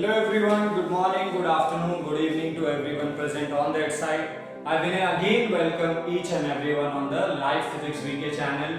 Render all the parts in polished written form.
Hello everyone, good morning, good afternoon, good evening to everyone present on that side. I will again welcome each and everyone on the Live Physics VK channel.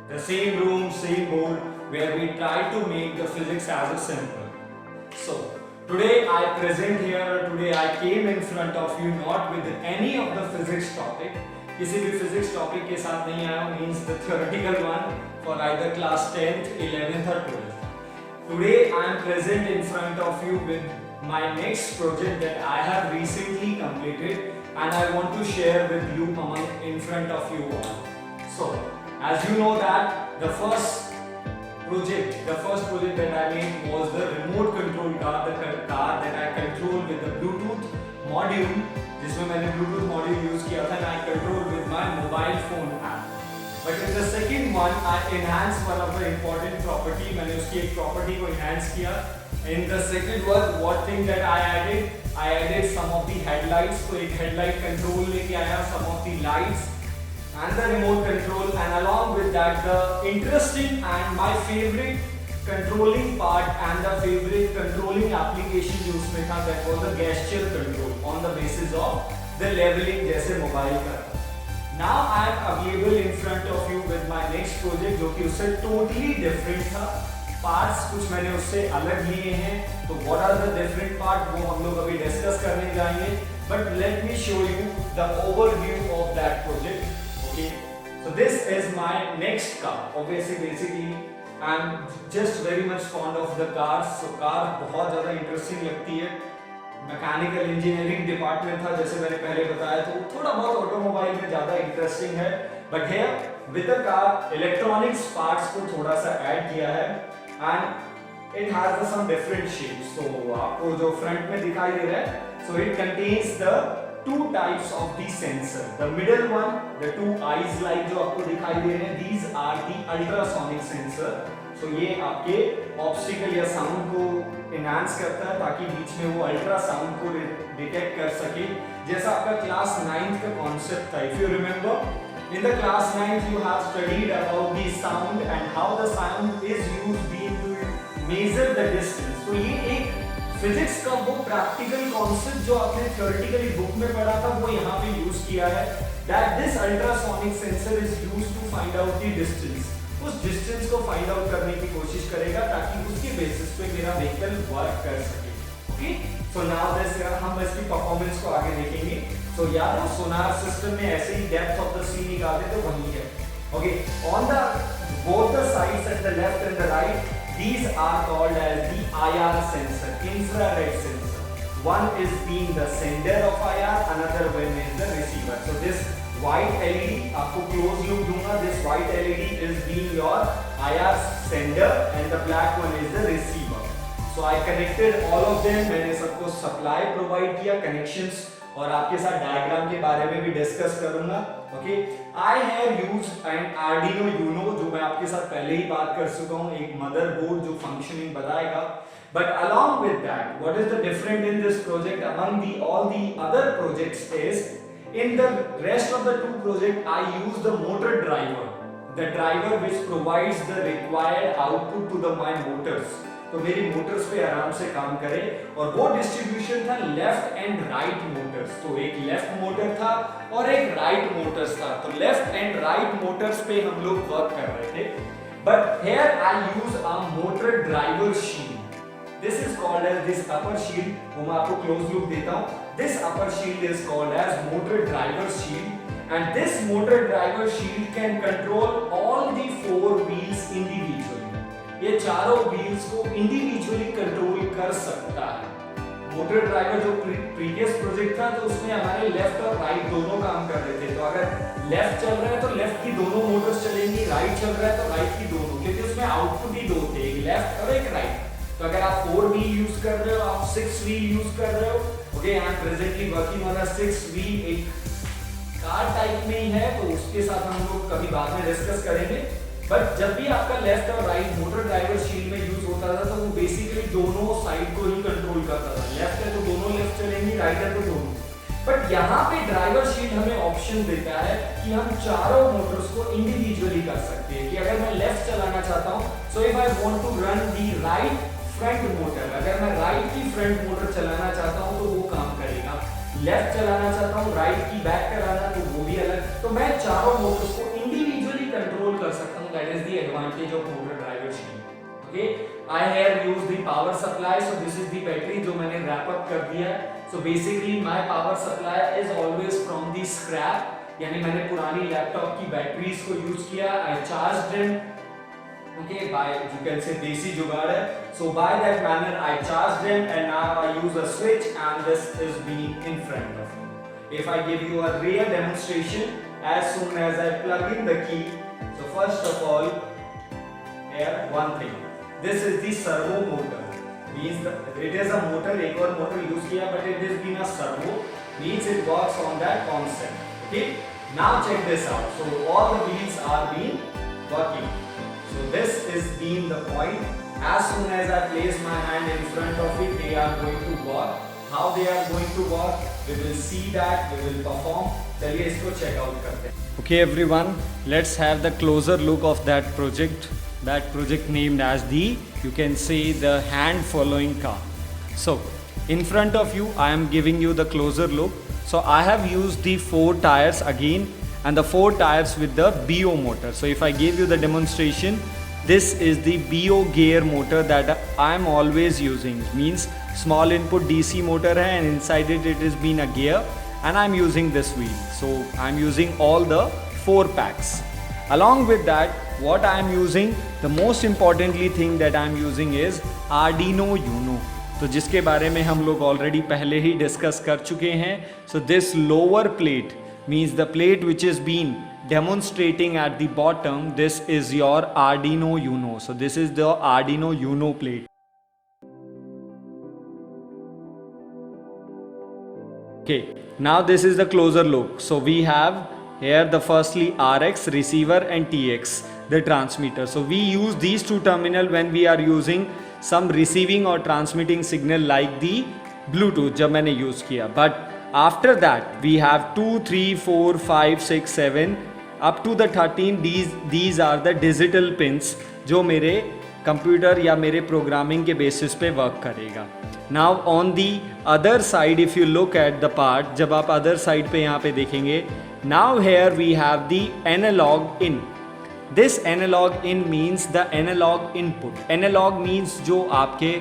The same room, same board where we try to make the physics as a simple. So, today I present here, today I came in front of you not with any of the physics topic. किसी भी physics topic के साथ नहीं आया हूँ, means the theoretical one for either class 10th, 11th or 12th. Today I am present in front of you with my next project that I have recently completed and I want to share with you in front of you all. So, as you know that the first project that I made was the remote control car, the car that I control with the Bluetooth module, जिसमें मैंने Bluetooth module use किया था and I control with my mobile phone app. But in the second one, I enhanced one of the important property. मैंने उसकी एक property को enhance किया. In the second one, what thing that I added some of the headlights. तो एक headlight control लेके आया, some of the lights and the remote control, and along with that the interesting and my favorite controlling part and the favorite controlling application जो उसमें था, that was the gesture control on the basis of the leveling जैसे mobile का. Now I am available in front of you with my next project जो कि उससे totally different था. Parts कुछ मैंने उससे अलग लिए हैं. तो what are the different part वो हम लोग अभी discuss करने जाएंगे. But let me show you the overview of that project. Okay. So this is my next car. Obviously, basically, I'm just very much fond of the cars. So car बहुत ज़्यादा interesting लगती है. Mechanical engineering department था जैसे मैंने पहले बताया, तो थोड़ा बहुत ऑटोमोबाइल में ज़्यादा इंटरेस्टिंग है. But here with the car electronics parts को थोड़ा सा ऐड किया है and it has some different shapes. तो आपको जो फ्रंट में दिखाई दे रहा है, so it contains the two types of the sensor. The middle one, the two eyes like जो आपको दिखाई दे रहे हैं, these are the ultrasonic sensor. So ये आपके ऑब्स्टिकल या साउंड को इनहांस करता है ताकि बीच में वो अल्ट्रासाउंड को डिटेक्ट कर सके, जैसा आपका क्लास 9th का कॉन्सेप्ट था. If you remember in the class 9th you have studied about the sound and how the sound is used being to measure the distance. तो ये एक फिजिक्स का वो प्रैक्टिकल कॉन्सेप्ट जो आपने थ्योरेटिकली बुक में पढ़ा था वो यहाँ पे यूज किया है. That this ultrasonic sensor is used to find out the distance. उस डिस्टेंस को फाइंड आउट करने की कोशिश करेगा ताकि उसके बेसिस पे मेरा व्हीकल वर्क कर सके. ओके, सो नाउ दिस हम इसकी परफॉर्मेंस को आगे देखेंगे. सो याद है सोनार सिस्टम में ऐसे ही डेप्थ ऑफ द सी निकालते तो वही है. Okay, on the both the sides at the left and the right, these are called as the IR sensor, infrared sensor. One is being the sender of IR, another one is the receiver. So this white LED, आपको close look दूंगा, this white LED is being your IR sender and the black one is the receiver. So I connected all of them, मैंने सबको supply provide किया, connections, और आपके साथ diagram के बारे में भी डिस्कस करूंगा. Okay, I have used an Arduino Uno, जो मैं आपके साथ पहले ही बात कर चुका हूं, एक मदरबोर्ड जो फंक्शनिंग बताएगा. But along with that, what is the different in this project among the all the other projects is in the rest of the two project I use the motor driver, the driver which provides the required output to the my motors. तो मेरी Motors पे आराम से काम करे, और वो distribution था लेफ्ट एंड राइट मोटर्स. तो एक लेफ्ट मोटर था और एक राइट मोटर्स था. तो लेफ्ट एंड राइट मोटर्स पे हम लोग वर्क कर रहे थे. But here I use a motor driver shield. This is called as this upper shield, वो मैं आपको क्लोज लुक देता हूं. This upper shield is called as motor driver shield and this motor driver shield can control all the four wheels individually. ये चारों wheels को individually control कर सकता है. मोटर ड्राइवर जो प्रीवियस प्रोजेक्ट था, तो उसमें हमारे लेफ्ट और राइट दोनों काम कर रहे थे. तो अगर लेफ्ट चल रहा है तो लेफ्ट की दोनों मोटर्स चलेंगी, राइट चल रहा है तो राइट की दोनों, क्योंकि उसमें आउटपुट ही दो थे, एक लेफ्ट और एक राइट. तो अगर आप 4 व्हील यूज कर रहे हो, आप 6 व्हील यूज कर रहे हो. Okay, I am presently working on a 6 wheel, एक कार टाइप में ही है, तो उसके साथ हम लोग कभी बाद में डिस्कस करेंगे. बट जब भी आपका लेफ्ट और राइट मोटर ड्राइवर शील्ड में यूज होता था, तो वो बेसिकली दोनों साइड को ही कंट्रोल करता था. लेफ्ट है तो दोनों लेफ्ट चलेंगी, राइट है तो दोनों. बट यहाँ पे ड्राइवर शील्ड हमें ऑप्शन देता है कि हम चारों मोटर्स को इंडिविजुअली कर सकते हैं. कि अगर मैं लेफ्ट चलाना चाहता हूँ, so if I want to run the right front motor, अगर मैं राइट की फ्रंट मोटर चलाना चाहता हूँ तो वो काम करेगा, लेफ्ट चलाना चाहता हूँ राइट की बैक कराना तो वो भी अलग। तो मैं चारों मोटर्स को इंडिविजुअली कंट्रोल कर सकता हूँ। That is the advantage of motor driver machine. Okay, I have used the power supply, so this is the battery जो मैंने रैप अप कर दिया है। So basically my power supply is always from the scrap, यानी मैंने पुरानी laptop की batteries को यूज किया। I charged them, okay, by you can say desi jugaad hai, so by that manner I charged them and now I use a switch and this is being in front of me. If I give you a real demonstration, as soon as I plug in the key, so first of all here one thing, this is the servo motor, means it is a motor, एक और motor use किया but it is been a servo, means it works on that concept. Okay, now check this out. So all the wheels are being working. So this is being the point. As soon as I place my hand in front of it, they are going to work. How they are going to work, we will see that, we will perform. चलिए इसको check out करते हैं. Okay everyone, let's have the closer look of that project. That project named as the, you can say, the hand following car. So in front of you, I am giving you the closer look. So I have used the 4 tires again, and the 4 tires with the BO motor. So if I give you the demonstration, this is the BO gear motor that I am always using. Means small input DC motor hai, and inside it is been a gear, and I am using this wheel. So I am using all the 4 packs. Along with that, what I am using, the most importantly thing that I am using is Arduino Uno. तो जिसके बारे में हम लोग already पहले ही discuss कर चुके हैं. So this lower plate means the plate which is been demonstrating at the bottom, this is your Arduino Uno. So this is the Arduino Uno plate. Okay, now this is the closer look. So we have here the firstly RX receiver and TX the transmitter. So we use these 2 terminal when we are using some receiving or transmitting signal like the Bluetooth जब मैंने use किया. But after that we have 2, 3, 4, 5, 6, 7 up to the 13. These are the digital pins जो मेरे computer या मेरे programming के basis पे work करेगा. Now on the other side, if you look at the part, जब आप other side पे यहाँ पे देखेंगे, now here we have the analog in. This analog in means the analog input. Analog means जो आपके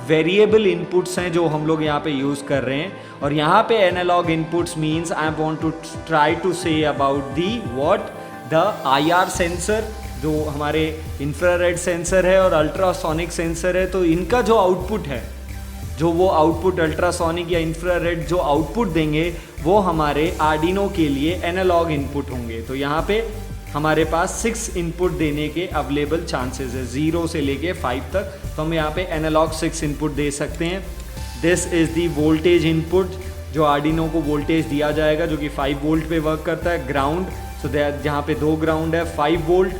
वेरिएबल इनपुट्स हैं जो हम लोग यहाँ पे यूज़ कर रहे हैं. और यहाँ पे analogue inputs means I want to try to say about the what the IR sensor जो हमारे इंफ्रारेड सेंसर है और अल्ट्रासोनिक सेंसर है. तो इनका जो आउटपुट है, जो वो आउटपुट अल्ट्रासोनिक या इंफ्रारेड जो आउटपुट देंगे वो हमारे आर्डिनो के लिए एनालॉग इनपुट होंगे. तो यहाँ पे हमारे पास 6 इनपुट देने के अवेलेबल चांसेस है, 0 से लेके 5 तक. तो हम यहाँ पे एनालॉग 6 इनपुट दे सकते हैं. This is the voltage input, जो आर्डिनो को वोल्टेज दिया जाएगा जो कि 5 वोल्ट पे वर्क करता है. ग्राउंड, सो जहाँ पे 2 ग्राउंड है, 5 वोल्ट.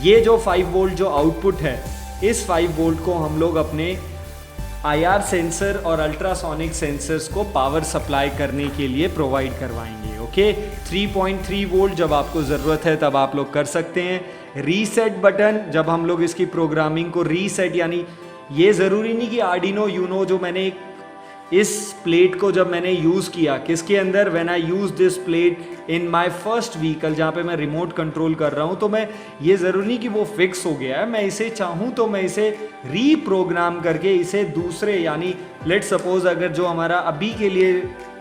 ये जो 5 वोल्ट जो आउटपुट है, इस 5 वोल्ट को हम लोग अपने IR सेंसर और अल्ट्रासोनिक सेंसर्स को पावर सप्लाई करने के लिए प्रोवाइड करवाएंगे. ओके, 3.3 वोल्ट जब आपको ज़रूरत है तब आप लोग कर सकते हैं. रीसेट बटन, जब हम लोग इसकी प्रोग्रामिंग को रीसेट, यानी ये ज़रूरी नहीं कि आर्डिनो यूनो जो मैंने इस प्लेट को जब मैंने यूज़ किया किसके अंदर, when I use this plate in my first vehicle जहाँ पे मैं रिमोट कंट्रोल कर रहा हूँ, तो मैं ये ज़रूरी नहीं कि वो फिक्स हो गया है. मैं इसे चाहूँ तो मैं इसे रीप्रोग्राम करके इसे दूसरे, यानी लेट सपोज अगर जो हमारा अभी के लिए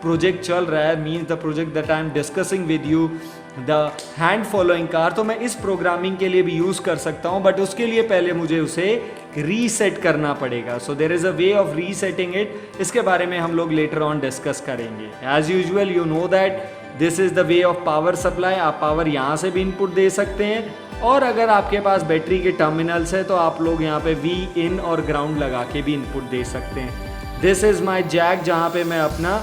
प्रोजेक्ट चल रहा है, means the project that I am discussing with you, the hand following car, तो मैं इस प्रोग्रामिंग के लिए भी यूज़ कर सकता हूँ. बट उसके लिए पहले मुझे उसे रीसेट करना पड़ेगा. So there is a way of resetting it. इसके बारे में हम लोग लेटर ऑन डिस्कस करेंगे. As usual you know that this is the way of power supply. आप पावर यहाँ से भी इनपुट दे सकते हैं, और अगर आपके पास बैटरी के टर्मिनल्स है तो आप लोग यहाँ पे V इन और ग्राउंड लगा के भी इनपुट दे सकते हैं. दिस इज़ माई जैक जहाँ पे मैं अपना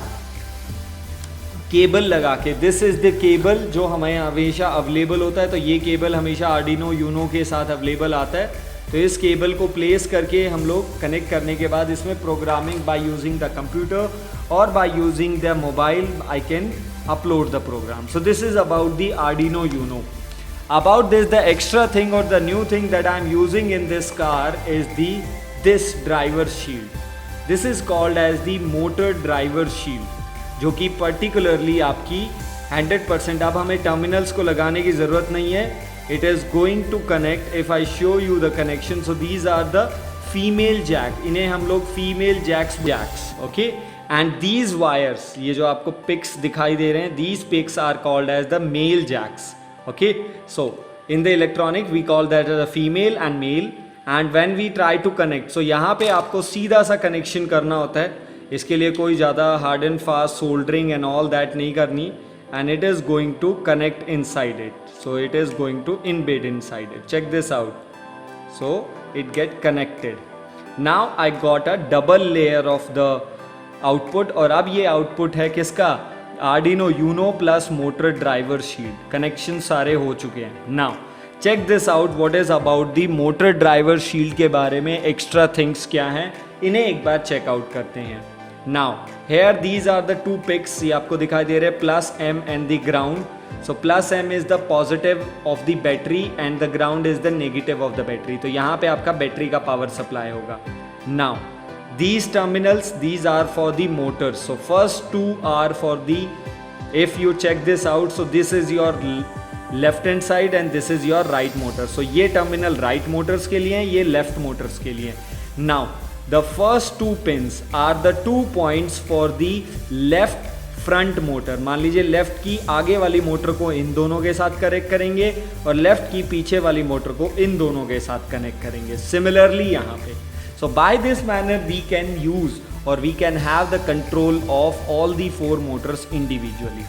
केबल लगा के, दिस इज़ द केबल जो हमें हमेशा अवेलेबल होता है. तो ये केबल हमेशा आर्डिनो यूनो के साथ अवेलेबल आता है. तो इस केबल को प्लेस करके हम लोग कनेक्ट करने के बाद इसमें programming by using the computer और by using the mobile I can upload the program. So this is about the Arduino Uno. About this, the extra thing or the new thing that I am using in this car is this driver shield. This is called as the motor driver shield, जो कि particularly आपकी 100%, अब हमें terminals को लगाने की ज़रूरत नहीं है. It is going to connect. If I show you the connection, so these are the female jack. इन्हें हम लोग female jacks, okay? And these wires, ये जो आपको picks दिखाई दे रहे हैं, these picks are called as the male jacks, okay? So in the electronic we call that as a female and male. And when we try to connect, so यहाँ पे आपको सीधा सा कनेक्शन करना होता है. इसके लिए कोई ज़्यादा hard and fast soldering and all that नहीं करनी. And it is going to connect inside it. So it is going to embed inside it. Check this out. So it get connected. Now I got a double layer of the output. और अब ये output है किसका? Arduino Uno plus motor driver shield. Connection सारे हो चुके हैं. Now check this out. What is about the motor driver shield के बारे में extra things क्या हैं? इन्हें एक बार check out करते हैं. Now here these are the two picks. ये आपको दिखाई दे रहे हैं plus M and the ground. So plus M is the positive of the battery and the ground is the negative of the battery. तो यहाँ पे आपका बैटरी का पावर सप्लाई होगा. Now these terminals, these are for the motors. So first two are for the, if you check this out, so this is your left hand side and this is your right motor. So ये terminal right motors के लिए है, ये left motors के लिए. Now the first two pins are the 2 points for the left front motor. मान लीजिए left की आगे वाली मोटर को इन दोनों के साथ कनेक्ट करेंगे और लेफ्ट की पीछे वाली मोटर को इन दोनों के साथ कनेक्ट करेंगे. सिमिलरली यहाँ पे. So by this manner we can use or we can have the control of all the 4 motors individually.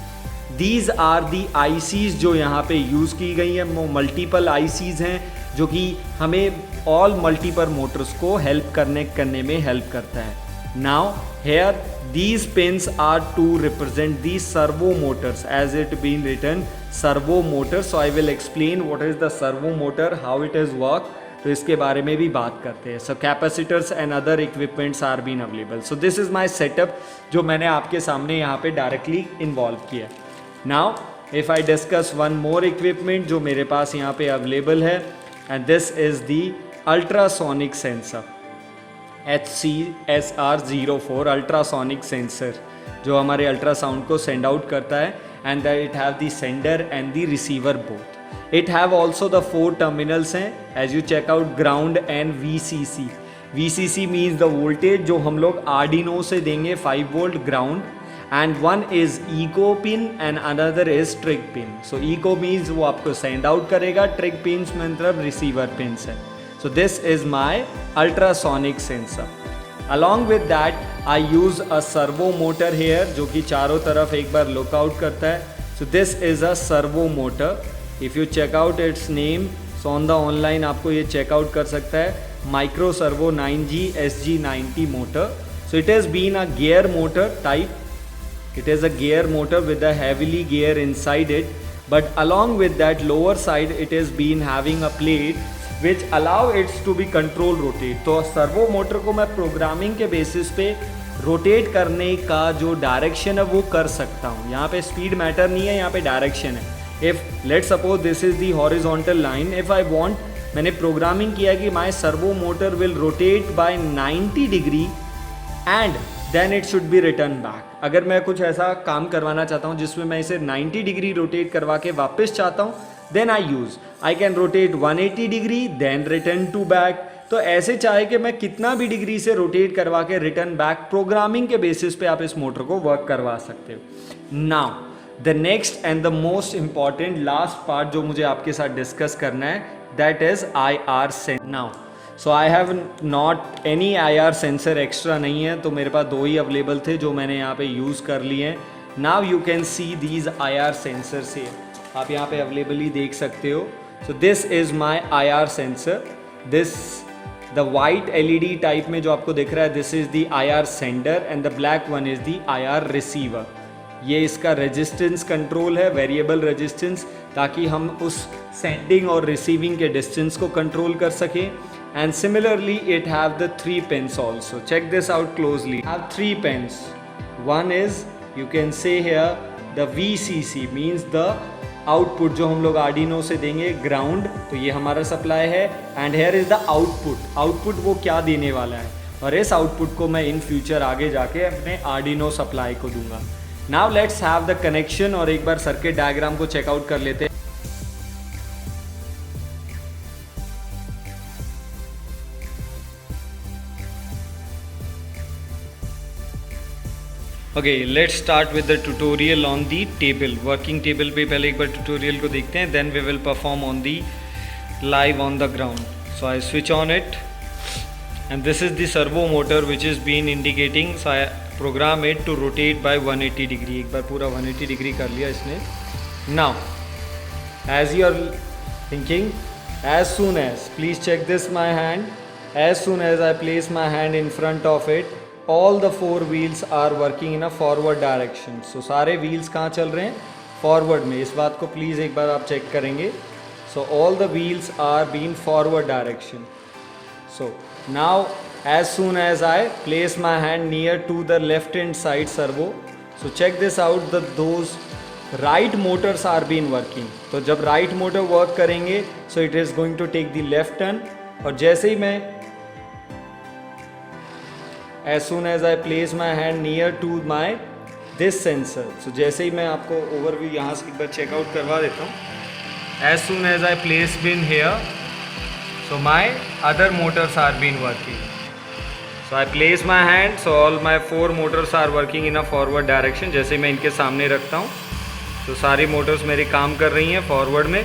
These are the ICs जो यहाँ पे यूज़ की गई हैं. वो मल्टीपल ICs हैं जो कि हमें ऑल मल्टीपल मोटर्स को हेल्प करने में हेल्प करता है. Now here these pins are to represent the servo motors as it been written servo motor. So I will explain what is the servo motor, how it is work. तो इसके बारे में भी बात करते हैं. So capacitors and other equipments are being available. So this is my setup जो मैंने आपके सामने यहाँ पे directly involve किया. Now if I discuss one more equipment जो मेरे पास यहाँ पे available है, and this is the ultrasonic sensor HCSR04 ultrasonic sensor जो हमारे अल्ट्रासाउंड को सेंड आउट करता है. and that it have the sender and the receiver both. It have also the 4 terminals हैं as you check out ground and VCC. VCC means the voltage जो हम लोग Arduino से देंगे 5 volt ground and one is echo pin and another is trig pin. So echo means वो आपको send out करेगा, trig pins मतलब receiver pins है. So this is my ultrasonic sensor. Along with that I use a servo motor here जो कि चारों तरफ एक बार look out करता है. So this is a servo motor. If you check out its name, so on the online आपको ये check out कर सकता है. Micro Servo 9G SG90 motor. So it has been a gear motor type. It is a gear motor with a heavily gear inside it. But along with that lower side it has been having a plate which allow it to be control rotate. तो servo motor को मैं programming के basis पे rotate करने का जो direction है वो कर सकता हूँ. यहाँ पे स्पीड मैटर नहीं है, यहाँ पे डायरेक्शन है. If let suppose this is the horizontal line, if I want, मैंने प्रोग्रामिंग किया कि my servo motor will rotate by 90 degree and then it should be return back. अगर मैं कुछ ऐसा काम करवाना चाहता हूँ जिसमें मैं इसे 90 डिग्री रोटेट करवा के वापस चाहता हूँ, then I can rotate 180 degree then return to back. तो ऐसे चाहे कि मैं कितना भी डिग्री से रोटेट करवा के रिटर्न बैक, प्रोग्रामिंग के बेसिस पे आप इस मोटर को वर्क करवा सकते हो. Now the next and the most important last part जो मुझे आपके साथ डिस्कस करना है, that is IR sensor. Now so I have not any IR sensor extra नहीं है, तो मेरे पास 2 ही अवेलेबल थे जो मैंने यहाँ पे यूज़ कर लिए हैं. Now you can see these IR sensors here. आप यहाँ पे अवेलेबली देख सकते हो. So this is my IR sensor. This the white LED type में जो आपको दिख रहा है, this is the IR sender and the black one is the IR receiver. ये इसका रेजिस्टेंस कंट्रोल है, वेरिएबल रेजिस्टेंस, ताकि हम उस सेंडिंग और रिसीविंग के डिस्टेंस को कंट्रोल कर सकें. And similarly it have the 3 pins also. Check this out closely. Have 3 pins. One is, you can see here, the VCC means the output जो हम लोग आर्डिनो से देंगे ग्राउंड, तो ये हमारा सप्लाई है। And here is the output वो क्या देने वाला है, और इस आउटपुट को मैं इन फ्यूचर आगे जाके अपने आर्डिनो सप्लाई को दूंगा। Now let's have the connection, और एक बार सर्किट डायग्राम को चेकआउट कर लेते हैं। Okay, let's start with the tutorial on the table. Working table पे पहले एक बार ट्यूटोरियल को देखते हैं, then we will perform on the live on the ground. So I switch on it and this is the servo motor which is been indicating, so I program it to rotate by 180 degree। एक बार पूरा 180 degree कर लिया इसने। now as you are thinking, as soon as, please check this my hand, as soon as I place my hand in front of it, all the 4 wheels are working in a forward direction। so सारे wheels कहाँ चल रहे हैं, forward में। इस बात को please एक बार आप चेक करेंगे। so all the wheels are being forward direction। so now as soon as I place my hand near to the left hand side servo, so check this out, those right motors are been working। तो जब right motor work करेंगे so it is going to take the left turn, और जैसे ही मैं as soon as I place my hand near to my this sensor, so जैसे ही मैं आपको overview यहाँ से एक बार चेकआउट करवा देता हूँ। as soon as I place pin here, so my other motors are been working। so I place my hand, so all my 4 motors are working in a forward direction। जैसे मैं इनके सामने रखता हूँ तो सारी मोटर्स मेरी काम कर रही हैं फॉरवर्ड में।